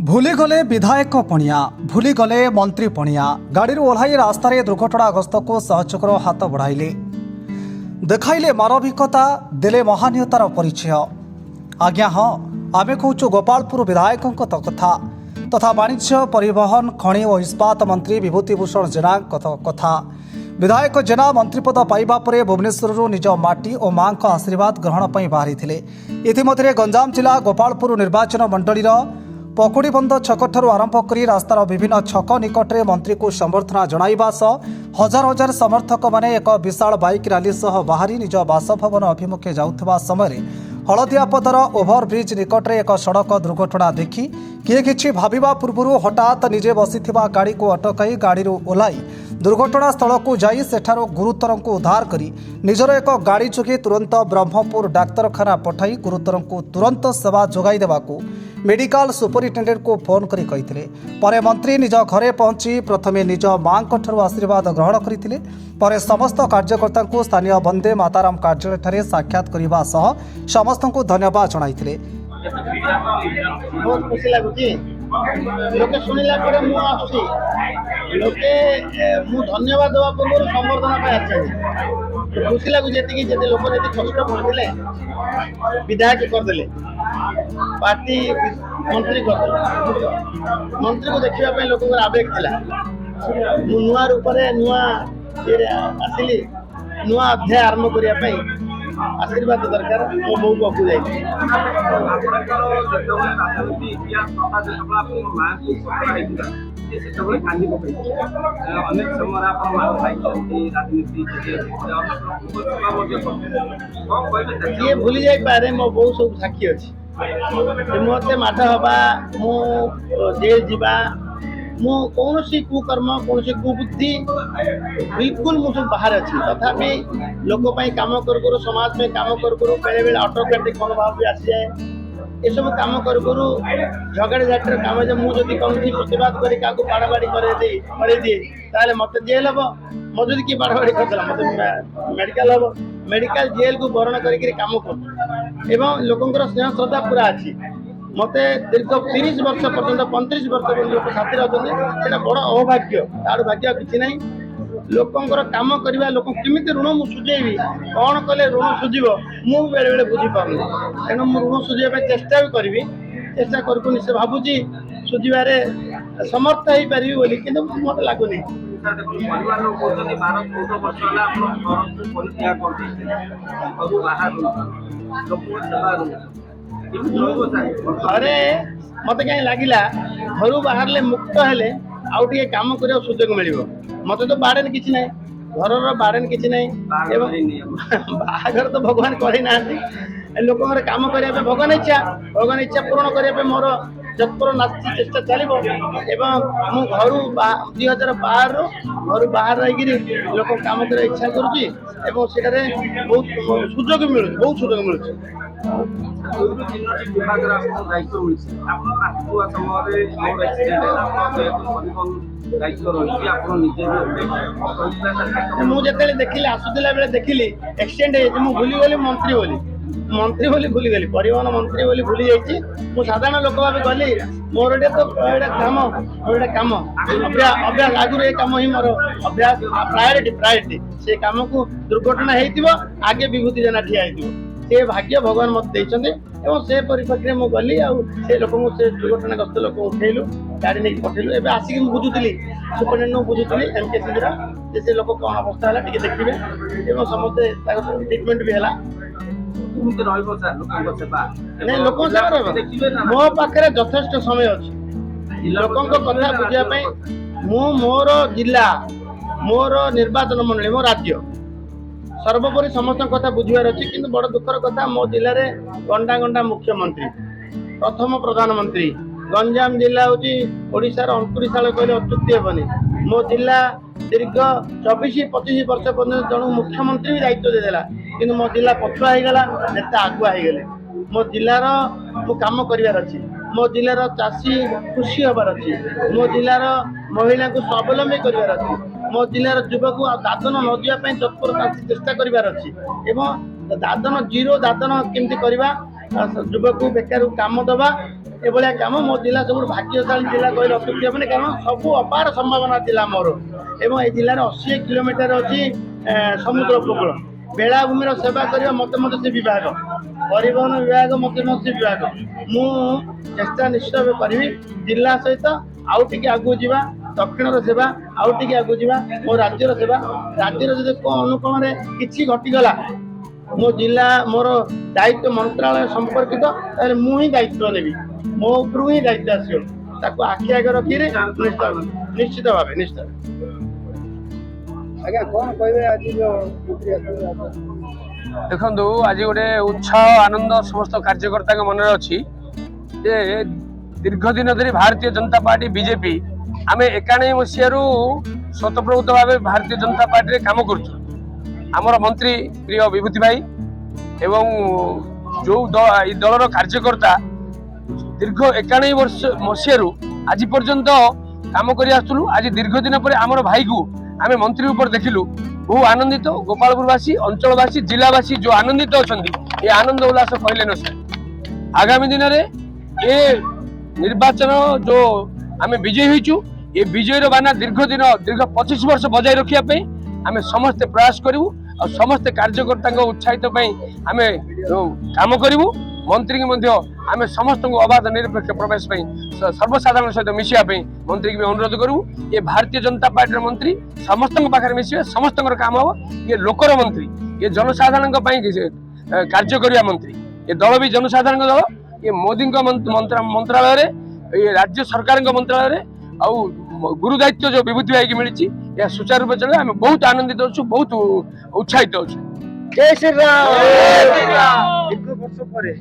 भूलीगले विधायक पणिया भूलीगले मंत्री पणिया गाड़ी ओह्लाई रास्तार दुर्घटनाग्रस्त को सहयोगर हाथ बढ़ाइले देखाइले मानविकता देले महानीयतार परिचय। आज्ञा हाँ आमे कहूँ गोपालपुर विधायकों कथा तथा वाणिज्य परिवहन खनि और इस्पात मंत्री विभूतिभूषण जेना कथा। विधायक जेना मंत्रीपद पाइबा परे भुवनेश्वर निज माटी और मां का आशीर्वाद ग्रहण पर बाहरी इतिमध्य गंजाम जिला गोपालपुर निर्वाचन मंडलीर पकुड़ीबंध छक ठारू आरंभ कर रास्तार विभिन्न छक निकट में मंत्री को संबर्धना जणाइबा सह हजार हजार समर्थक माने एक विशाल बाइक रैली सह बाहरी निज बासभवन अभिमुखे जाउथबा समय हलदियापदर ओभरब्रिज निकट में एक सड़क दुर्घटना देखि किए किछि भाबिबा पूर्व हठात निजे बसिथिबा गाड़ी को अटकाई गाड़ी ओह्लाई दुर्घटना स्थल को जाई सेठारो गुरुतर को उद्धार करी निजर एक गाड़ी जोगे तुरंत ब्रह्मपुर डाक्तरखाना पठाई गुरुतर को तुरंत सेवा जोगाई देवाकू मेडिकल सुपरिटेडेंट को फोन करी कहिथिले। परे मंत्री निज घरे पहुंची प्रथमे निज मां ठारू आशीर्वाद ग्रहण करथिले। परे समस्त कार्यकर्ता को स्थानीय वंदे माताराम कार्यालय ठारे साक्षात करबा सह समस्त को धन्यवाद जणाइथिले। बहुत खुशी लगुची लोके सुनिला परे मु आसी लोके मु धन्यवाद देवा पूर्व संबर्धना पे आछे खुशी लगु जेति जेते लोक जेति कष्ट पड़ले विधायक कर देले पार्टी मंत्री कर देले मंत्री को देखिबा पे लोक आवेग थिला मु नुआ रूप रे नुआ आसिली नुआ अध्याय आरंभ करिया पे आशीर्वाद दरकार मो बहु पाखु जाई ये भूली जाई पारे मो बहु सब साक्षी अछि मते माठ हवा मु जेल जीवा मु कौनसी कुकर्म कौनसी कुबुद्धि बिल्कुल मुझे बाहर अच्छी तथापि लोक काम कर समाज में काम कर बेले बेले ऑटोक्रेटिक मनोभाव भी आसी जाए ये सब काम कर झगड़े झाटर काम मुझे कौन प्रतिवाद कर बाड़ाबाड़ी कर दिए ताले मत जेल हम मत जो किए बाड़ाबाड़ी करदेला मत मेडिकल हम मेडिकल जेल को बरण कर काम कर लोकंर स्नेह श्रद्धा पूरा अच्छी मते दीर्घ 30 वर्ष पर्यंत 35 वर्ष लोक साथी अच्छा बड़ अभाग्य तार भाग्य किसी ना लोकंर काम करवा लोक केमी ऋण मुझे सुझेबी कौन कले ऋण सुझीब मु बेले बेले बुझी पार्नी तेणु मु ऋण सुझाई चेष्टा भी करी चेष्टा कर से भावुची सुझारे समर्थ हो पारि बोली कि मत लगुनि अरे मत कहीं लगिला घर बाहर मुक्त हेले आउ टे काम करने सुजोग मिल मत तो बाड़े किसी ना घर बाड़े किसी ना बाहर तो भगवान करना लोक काम करने भगवान इच्छा पूर्ण करने मोर जत्पर नास्ती चेष्टा चलो मु घर 2012 घर बाहर रही लोक काम कर इच्छा करुँच बहुत सुजोग मिलूँ बहुत सुजोग मिलूँ मुझे देखिली आसुला बेले देखिली एक्सीडेंट हो भूली गली मंत्री बोली भूली गली परिवहन मंत्री बोली भूली जाइए मु साधारण लोक भाव गली मोर तो काम अभ्यास आगुरी ये कम ही मोर अभ्यास प्रायोरिटी से कम को दुर्घटना हो आगे विभूति जेना ठिया से भाग्य भगवान मत देते से परिप्रेक्षी में गली से लोक से दुर्घटनाग्रस्त लोक उठेलु गाड़ी नहीं पठेलु एवं आसिक बुझुली सुपरिटेडेंट बुझुली एमके से लोक कौन अवस्था है टे देखिए समस्त ट्रिटमेंट भी है नहीं लोक सेवा मो पाखे यथेष्ट समय अच्छी लोक कथा बुझापी मोर जिला मोर निर्वाचन मंडली मो राज्य सर्वोपरि समस्त कथा बुझार अच्छी कि बड़ दुखर कथा मो जिले में गंडा गंडा मुख्यमंत्री प्रथम प्रधानमंत्री गंजाम जिला हूँ ओडार अंकुरिशाल कहले अत्युक्ति हेनी मो जिला दीर्घ 24-25 वर्ष पर्यटन जन मुख्यमंत्री भी दायित्व देदेला कि मो जिला पछुआ होगला नेता आगुआ होगले मो जिलार मु काम करार अच्छी मो जिलार चाषी खुशी हबार अच्छी मो जिलार महिला को स्वावलम्बी करार अच्छी मो जिलार युवक दादन न जावाई तत्पर चेष्टा करार अच्छी एवं दादन जीरो दादन केमती करवा युवक बेकार काम दबा एभलिया काम मो जिला सब भाग्यशाली जिला कही रखुच्छे मैंने कारण सब अपार संभावना थिला मोर एवं ए जिले 80 किलोमीटर अच्छी समुद्र उपकूल बेलाभूमि सेवा करवा मत मत से विभाग परिवहन विभाग मत मत से विभाग मु चेष्टा निश्चित भाव करी जिला सहित आउ टिके आगु जीवा दक्षिण सेवा आउ टिके आगु जीवा मो राज्यर सेवा राज्यर जदि अनुक्रम किछि घटिगला मो जिला मोर दायित्व मंत्रालय संपर्कित मु ही दायित्व नेबी मो उपरू ही दायित्व आसो ताको आखि आगे रखी निश्चित भाव निश्चित आज्ञा कौन कहबे आज जो मंत्री देखो आज गोटे उत्साह आनंद समस्त कार्यकर्ता मन अच्छी जे दीर्घ दिन धरी भारतीय जनता पार्टी बीजेपी आम 91 मसीह स्वतःप्रभुत भाव भारतीय जनता पार्टी काम करमर मंत्री प्रिय विभूति भाई एवं जो दलर कार्यकर्ता दीर्घ 91 वर्ष मसीह आज पर्यंत काम कर आज दीर्घ दिन पर आमर भाई को आम मंत्री ऊपर देखिलु बहु आनंदित गोपालपुरवासी अंचलवासी जिलावासी जो आनंदित अच्छा ये आनंद उल्लास कहले न सर आगामी दिन में ये निर्वाचन जो आम विजयी होइचु ये विजयर बाना दीर्घ 25 वर्ष बजाय रखापी आम समस्ते प्रयास करूँ और समस्ते कार्यकर्ता उत्साहित आम काम करूँ मंत्री आम समस्त अबाध निरपेक्ष प्रवेश सर्वसाधारण सहित मिसापी मंत्री की अनुरोध करूँ ये भारतीय जनता पार्टी मंत्री समस्त पाखे मिसे समस्त काम हम ये लोकर मंत्री ये जनसाधारण कार्य करने मंत्री ये दल भी जनसाधारण दल ये मोदी मंत्रालय ये राज्य सरकार मंत्रालय आउ गुरु दायित्व जो विभूति भाई की मिली यह सुचारू रूप चले आम बहुत आनंदित अच्छु बहुत उत्साहित अच्छु जय श्री राम दीर्घ वर्ष पर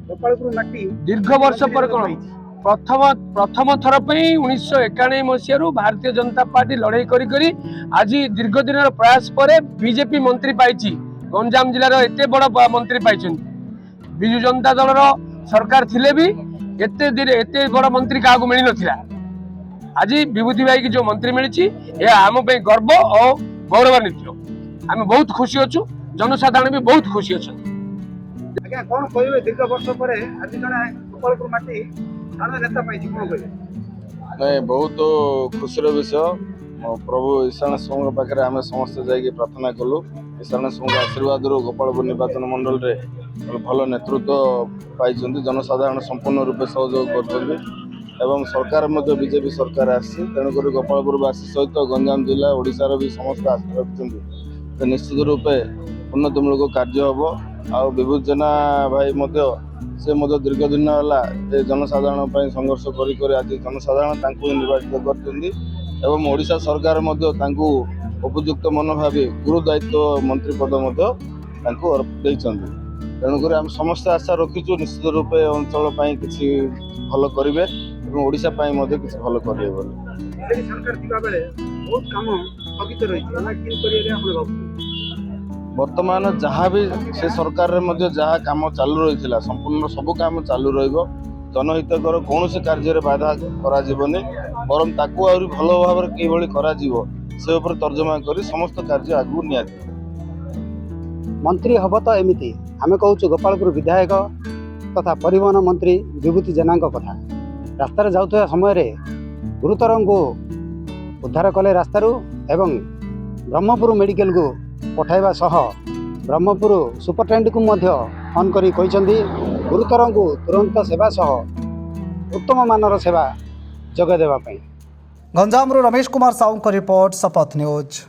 गोपालपुर माटी दीर्घ वर्ष पर कौन प्रथम थर 1991 मसीह भारतीय जनता पार्टी लड़ाई करी आज दीर्घ दिन प्रयास पर बीजेपी मंत्री पाई गंजाम जिलार एत बड़ मंत्री पाई विजु जनता दल सरकार थिले भी एत बड़ मंत्री क्या मिल ना आज विभूति भाई की जो मंत्री मिली आम गर्व और गौरवान्वित आम बहुत खुशी अच्छु जनसाधारण भी बहुत खुशी अच्छा आज्ञा कौन कहबे दीर्घ वर्ष पर आज जने गोपालपुर माटी थाना नेता पाई कौन कहबे नहीं बहुत खुशी विषय प्रभु ईशान सिंह पाखे आम समस्त जाकि प्रार्थना कलु ईशान सिंह आशीर्वाद गोपालपुर निर्वाचन मंडल रे भल नेतृत्व पाई जनसाधारण संपूर्ण रूपे सहयोग कर सरकार बीजेपी सरकार आसी तेणुक गोपालपुरवासी सहित गंजाम जिला ओडिशार भी समस्त आशा रखते निश्चित रूपे उन्नतिमूलक कार्य हम आ विभूति जेना भाई से दीर्घ दिन है जनसाधारण संघर्ष कर आज जनसाधारण निर्वाचित कर ओडिशा सरकार उपयुक्त मनोभावी गुरु दायित्व मंत्री पद तेणुक आम समस्त आशा रखीचु निश्चित रूपे अंचल किसी भल करेंगे ओडिशा किसी भल करेंगे सरकार थिबा बेले बहुत काम स्थगित रही वर्तमान जहाँ भी से सरकार जहाँ काम चालू रही संपूर्ण सबू काम चालू जनहितकर कौन से कार्य बाधा करानी बरम ताकू आहरी भल भाव से तर्जमा कर समस्त कार्य आगू नि मंत्री हम तो एमती आम कहूँ गोपालपुर विधायक तथा परिवहन मंत्री विभूति जेना कथा रास्तार जाऊा समय गुरुतर को उद्धार कले रास्तारू एवं ब्रह्मपुर मेडिकल को पठाइबा सह ब्रह्मपुर सुपरटेंडेंट को फोन करी गुरुतर को तुरंत सेवा सह उत्तम मानर सेवा जगह देवाई। गंजाम रमेश कुमार साहू रिपोर्ट शपथ न्यूज।